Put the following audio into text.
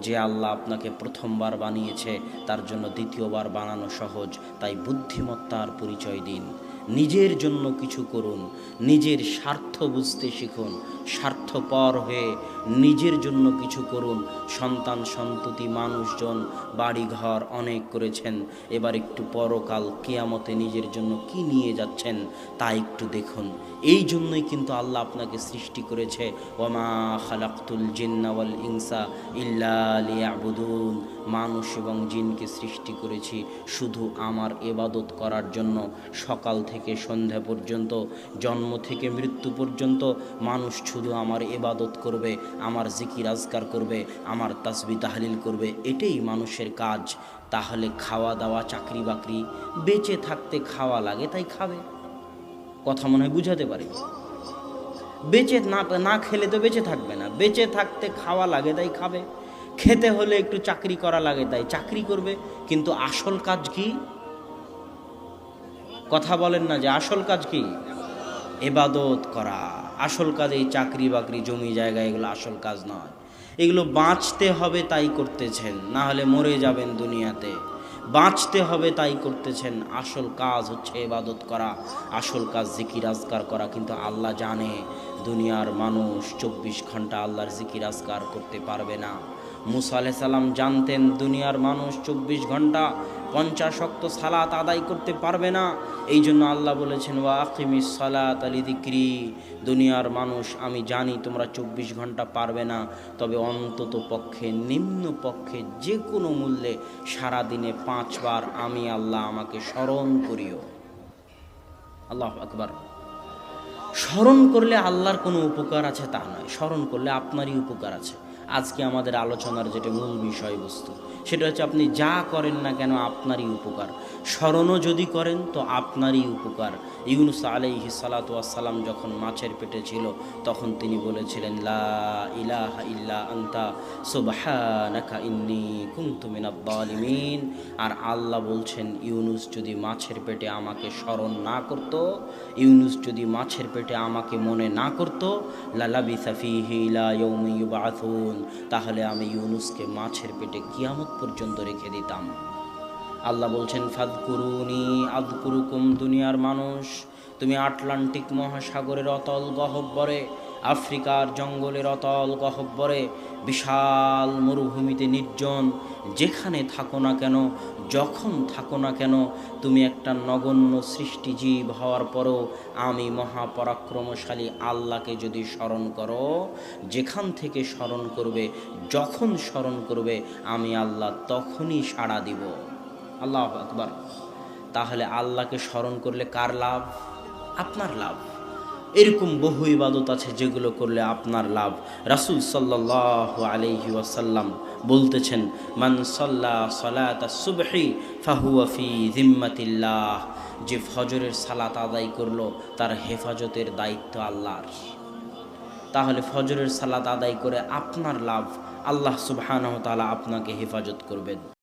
যে আল্লাহ আপনাকে প্রথমবার বানিয়েছে তার জন্য দ্বিতীয়বার বানানো সহজ, তাই বুদ্ধিমত্তার পরিচয় দিন। নিজের জন্য কিছু করুন, নিজের স্বার্থ বুঝতে শিখুন, স্বার্থপর হয়ে নিজের জন্য কিছু করুন। সন্তান সন্ততি মানুষজন বাড়িঘর অনেক করেছেন, এবার একটু পরকাল কিয়ামতে নিজের জন্য কি নিয়ে যাচ্ছেন তা একটু দেখুন। এই জন্যই কিন্তু আল্লাহ আপনাকে সৃষ্টি করেছে, ওয়ামা খালাকতুল জিন্না ওয়াল ইনসা ইল্লা লিয়াবুদুন। মানুষ এবং জিনকে সৃষ্টি করেছি শুধু আমার ইবাদত করার জন্য। সকাল থেকে সন্ধ্যা পর্যন্ত, জন্ম থেকে মৃত্যু পর্যন্ত মানুষ শুধু আমার ইবাদত করবে, আমার জিকির আজকার করবে, আমার তাসবিহ তাহলিল করবে, এটাই মানুষের কাজ। তাহলে খাওয়া দাওয়া চাকরি বাকরি, বেঁচে থাকতে খাওয়া লাগে তাই খাবে। কথা মনে হয় বুঝাতে পারি? বেঁচে না খেলে তো বেঁচে থাকবে না। বেঁচে থাকতে খাওয়া লাগে তাই খাবে, খেতে হলে একটু চাকরি করা লাগে তাই চাকরি করবে। কিন্তু আসল কাজ কি? কথা বলেন না যে আসল কাজ কি? ইবাদত করা। আসল কাজ এই চাকরি বাকরি জমি জায়গা এগুলো আসল কাজ নয়। এগুলো বাঁচতে হবে তাই করতেছেন, না হলে মরে যাবেন দুনিয়াতে। বাঁচতে হবে তাই করতেছেন। আসল কাজ হচ্ছে ইবাদত করা, আসল কাজ জিকির আজকার করা। কিন্তু আল্লাহ জানে দুনিয়ার মানুষ 24 ঘন্টা আল্লাহর জিকির আজকার করতে পারবে না। মুসা আলাইহিস সালাম জানতেন দুনিয়ার মানুষ 24 ঘন্টা 50 ওয়াক্ত সালাত আদায় করতে পারবে না। এই জন্য আল্লাহ বলেছেন, ওয়া আকিমিস সালাত লিযিকরি। দুনিয়ার মানুষ আমি জানি তোমরা 24 ঘন্টা পারবে না, তবে অন্তত পক্ষে নিম্ন পক্ষে যে কোনো মূল্যে সারাদিনে 5 বার আমি আল্লাহ আমাকে স্মরণ করিও। আল্লাহু আকবার। স্মরণ করলে আল্লাহর কোনো উপকার আছে তা নয়, স্মরণ করলে আপনারই উপকার আছে। আজকে আমাদের আলোচনার যেটা মূল বিষয়বস্তু, সেটা হচ্ছে আপনি যা করেন না কেন আপনারই উপকার। স্মরণও যদি করেন তো আপনারই উপকার। ইউনূস আলাইহিস সালাতু ওয়াস সালাম যখন মাছের পেটে ছিল তখন তিনি বলেছিলেন, লা ইলাহা ইল্লা আনতা সুবহানাকা ইন্নী কুনতু মিনাজ জালিমিন। আর আল্লাহ বলছেন, ইউনূস যদি মাছের পেটে আমাকে স্মরণ না করত, ইউনূস যদি মাছের পেটে আমাকে মনে না করত, লালাবিসা ফীহি ইলা ইয়াউমি ইউবআসুন, তাহলে আমি ইউনূসকে মাছের পেটে কিয়ামত পর্যন্ত রেখে দিতাম। আল্লাহ বলছেন, ফাযকুরুনি আযকুরুকুম। দুনিয়ার মানুষ, তুমি আটলান্টিক মহাসাগরের অতল গহ্বরে, আফ্রিকার জঙ্গলের অতল গহ্বরে, বিশাল মরুভূমিতে নির্জন যেখানে থাকো না কেন, যখন থাকো না কেন, তুমি একটা নগণ্য সৃষ্টিজীব হওয়ার পরও আমি মহাপরাক্রমশালী আল্লাহকে যদি স্মরণ করো, যেখান থেকে স্মরণ করবে, যখন স্মরণ করবে, আমি আল্লাহ তখনই সাড়া দিব। আল্লাহু আকবার। তাহলে আল্লাহকে স্মরণ করলে কার লাভ? আপনার লাভ। এরকম বহু ইবাদত আছে যেগুলো করলে আপনার লাভ। রাসূল সাল্লাল্লাহু আলাইহি ওয়াসাল্লাম বলতেছেন, মান সাল্লা সালাতাস সুবহি ফাহুয়া ফি জিম্মাতিল্লাহ। যে ফজরের সালাত আদায় করলো তার হেফাজতের দায়িত্ব আল্লাহর। তাহলে ফজরের সালাত আদায় করে আপনার লাভ, আল্লাহ সুবহানাহু ওয়া তাআলা আপনাকে হেফাজত করবেন।